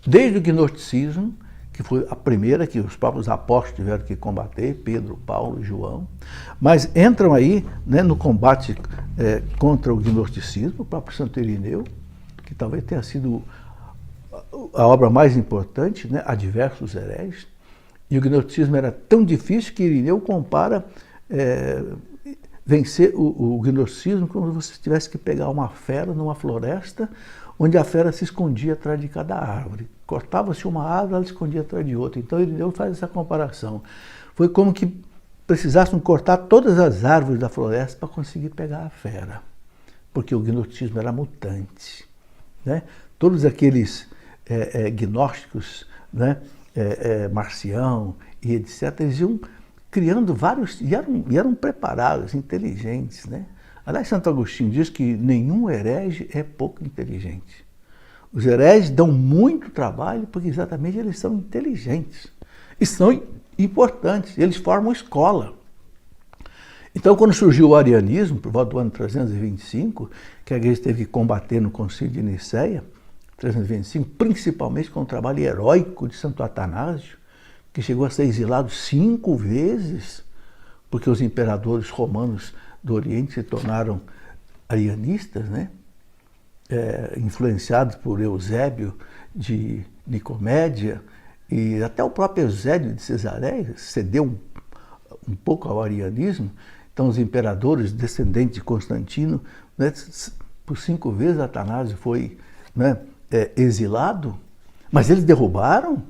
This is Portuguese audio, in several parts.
desde o gnosticismo, que foi a primeira que os próprios apóstolos tiveram que combater, Pedro, Paulo, João, mas entram aí, né, no combate contra o gnosticismo, o próprio Santo Irineu, que talvez tenha sido a obra mais importante, né, a diversos hereges, e o gnosticismo era tão difícil que Irineu compara vencer o gnosticismo como se você tivesse que pegar uma fera numa floresta, onde a fera se escondia atrás de cada árvore. Cortava-se uma árvore, ela se escondia atrás de outra. Então Irineu faz essa comparação. Foi como que precisassem cortar todas as árvores da floresta para conseguir pegar a fera, porque o gnosticismo era mutante, né? Todos aqueles gnósticos, né, Marcião e etc., eles iam criando vários, e eram preparados, inteligentes, né? Aliás, Santo Agostinho diz que nenhum herege é pouco inteligente. Os hereges dão muito trabalho porque exatamente eles são inteligentes e são importantes, eles formam escola. Então, quando surgiu o arianismo, por volta do ano 325, que a igreja teve que combater no Concílio de Nicéia, 325, principalmente com o trabalho heróico de Santo Atanásio, que chegou a ser exilado 5 vezes, porque os imperadores romanos do Oriente se tornaram arianistas, né? Influenciados por Eusébio de Nicomédia, e até o próprio Eusébio de Cesareia cedeu um pouco ao arianismo. Então os imperadores descendentes de Constantino, né, por 5 vezes Atanásio foi, né, exilado, mas eles derrubaram,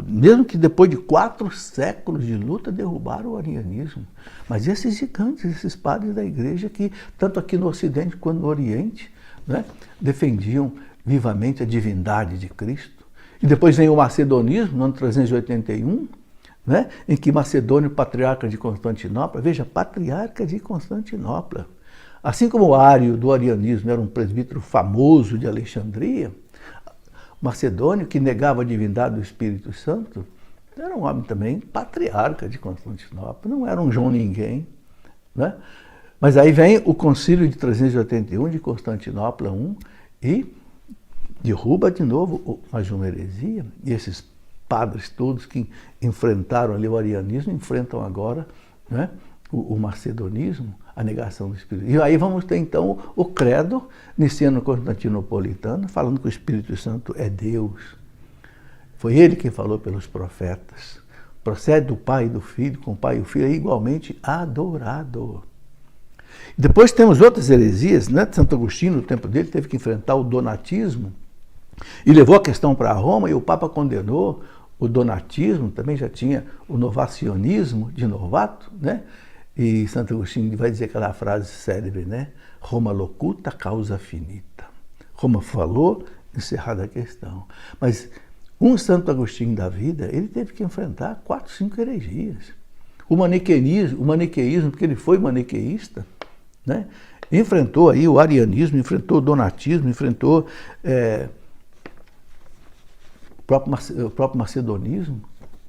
mesmo que depois de 4 séculos de luta, derrubaram o arianismo. Mas esses gigantes, esses padres da igreja que, tanto aqui no Ocidente quanto no Oriente, né, defendiam vivamente a divindade de Cristo. E depois vem o macedonismo, no ano 381, né, em que Macedônio, patriarca de Constantinopla, veja, patriarca de Constantinopla, assim como o Ário do arianismo era um presbítero famoso de Alexandria, Macedônio, que negava a divindade do Espírito Santo, era um homem também patriarca de Constantinopla, não era um João Ninguém, né? Mas aí vem o Concílio de 381 de Constantinopla I e derruba de novo mais uma heresia. E esses padres todos que enfrentaram ali o arianismo enfrentam agora, né, o macedonismo, a negação do Espírito. E aí vamos ter então o credo niceno-constantinopolitano, falando que o Espírito Santo é Deus. Foi ele quem falou pelos profetas. Procede do Pai e do Filho, com o Pai e o Filho é igualmente adorado. Depois temos outras heresias, né? Santo Agostinho, no tempo dele, teve que enfrentar o donatismo e levou a questão para Roma, e o Papa condenou o donatismo, também já tinha o novacionismo de Novato, né? E Santo Agostinho vai dizer aquela frase célebre, né? Roma locuta, causa finita. Roma falou, encerrada a questão. Mas um Santo Agostinho da vida, ele teve que enfrentar 4, 5 heresias. O maniqueísmo, porque ele foi maniqueísta, né? Enfrentou aí o arianismo, enfrentou o donatismo, enfrentou o próprio macedonismo,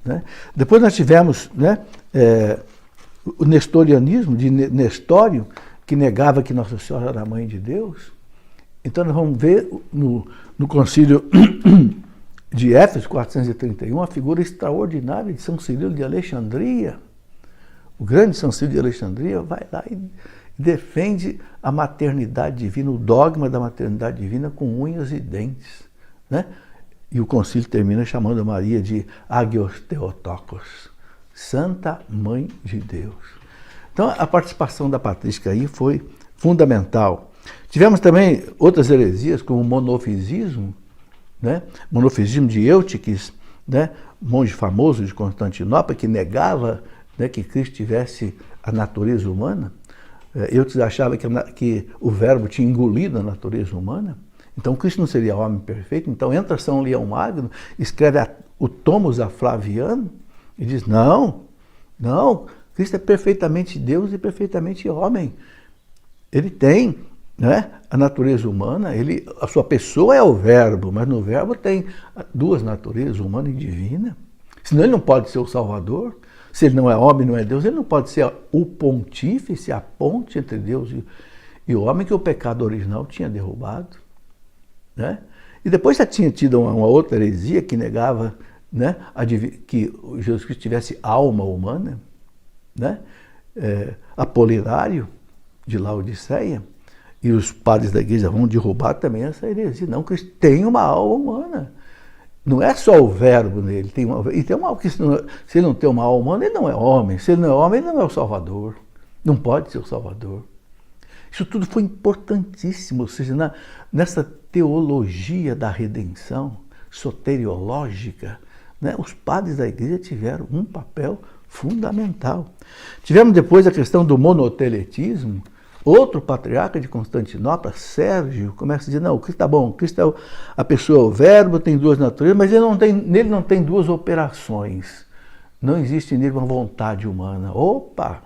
né? Depois nós tivemos, né, o nestorianismo, de Nestório, que negava que Nossa Senhora era a mãe de Deus. Então nós vamos ver no concílio de Éfeso, 431, a figura extraordinária de São Cirilo de Alexandria. O grande São Cirilo de Alexandria vai lá e defende a maternidade divina, o dogma da maternidade divina com unhas e dentes, né? E o concílio termina chamando Maria de Agios Theotokos, Santa Mãe de Deus. Então a participação da patrística aí foi fundamental. Tivemos também outras heresias, como o monofisismo, né? Monofisismo de Eutiques, né? Monge famoso de Constantinopla, que negava, né, que Cristo tivesse a natureza humana. Eutiques achava que o verbo tinha engolido a natureza humana. Então Cristo não seria homem perfeito. Então entra São Leão Magno, escreve o Tomos a Flaviano e diz, não, Cristo é perfeitamente Deus e perfeitamente homem. Ele tem, né, a natureza humana, a sua pessoa é o verbo, mas no verbo tem 2 naturezas, humana e divina. Senão ele não pode ser o Salvador. Se ele não é homem, não é Deus, ele não pode ser o pontífice, a ponte entre Deus e o homem que o pecado original tinha derrubado, né? E depois já tinha tido uma outra heresia que negava, né, que Jesus Cristo tivesse alma humana, né? Apolinário, de Laodiceia, e os padres da igreja vão derrubar também essa heresia. Não, Cristo tem uma alma humana. Não é só o verbo nele, tem se ele não tem uma alma humana, ele não é homem. Se ele não é homem, ele não é o Salvador. Não pode ser o Salvador. Isso tudo foi importantíssimo, ou seja, nessa teologia da redenção soteriológica, né, os padres da igreja tiveram um papel fundamental. Tivemos depois a questão do monoteletismo. Outro patriarca de Constantinopla, Sérgio, começa a dizer, não, o Cristo está bom, o Cristo é a pessoa, o verbo tem duas naturezas, mas nele não tem duas operações. Não existe nele uma vontade humana. Opa!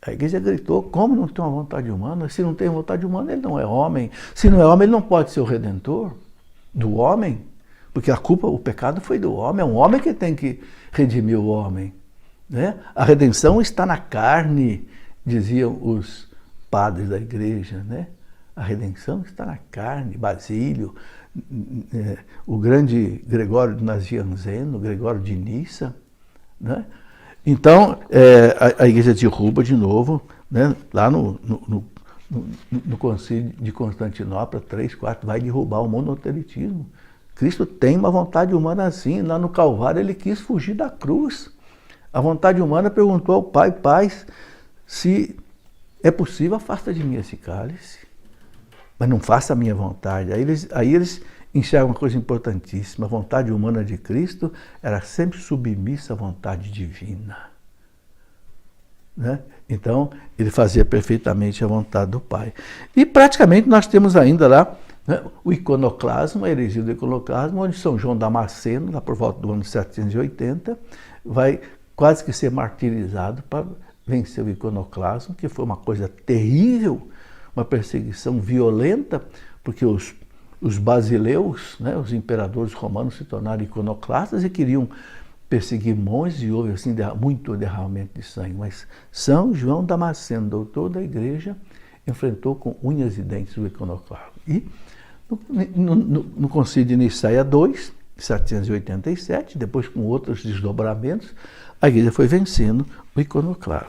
A igreja gritou, como não tem uma vontade humana? Se não tem vontade humana, ele não é homem. Se não é homem, ele não pode ser o redentor do homem, porque a culpa, o pecado foi do homem, é um homem que tem que redimir o homem. Né? A redenção está na carne, diziam os padres da igreja, né? A redenção está na carne. Basílio, o grande Gregório de Nazianzeno, Gregório de Nissa, né? Então, a igreja derruba de novo, né? Lá no Concílio de Constantinopla, 3, 4, vai derrubar o monotelitismo. Cristo tem uma vontade humana assim. Lá no Calvário ele quis fugir da cruz. A vontade humana perguntou ao Pai, Pai, se é possível, afasta de mim esse cálice, mas não faça a minha vontade. Aí eles enxergam uma coisa importantíssima. A vontade humana de Cristo era sempre submissa à vontade divina. Né? Então, ele fazia perfeitamente a vontade do Pai. E praticamente nós temos ainda lá, né, o iconoclasmo, a heresia do iconoclasmo, onde São João Damasceno, lá por volta do ano 780, vai quase que ser martirizado para vencer o iconoclasmo, que foi uma coisa terrível, uma perseguição violenta, porque os basileus, né, os imperadores romanos, se tornaram iconoclastas e queriam perseguir monges, e houve assim, muito derramamento de sangue. Mas São João Damasceno, doutor da igreja, enfrentou com unhas e dentes o iconoclasmo. E no Concílio de Nicéia II, 787, depois com outros desdobramentos, a igreja foi vencendo o iconoclasmo.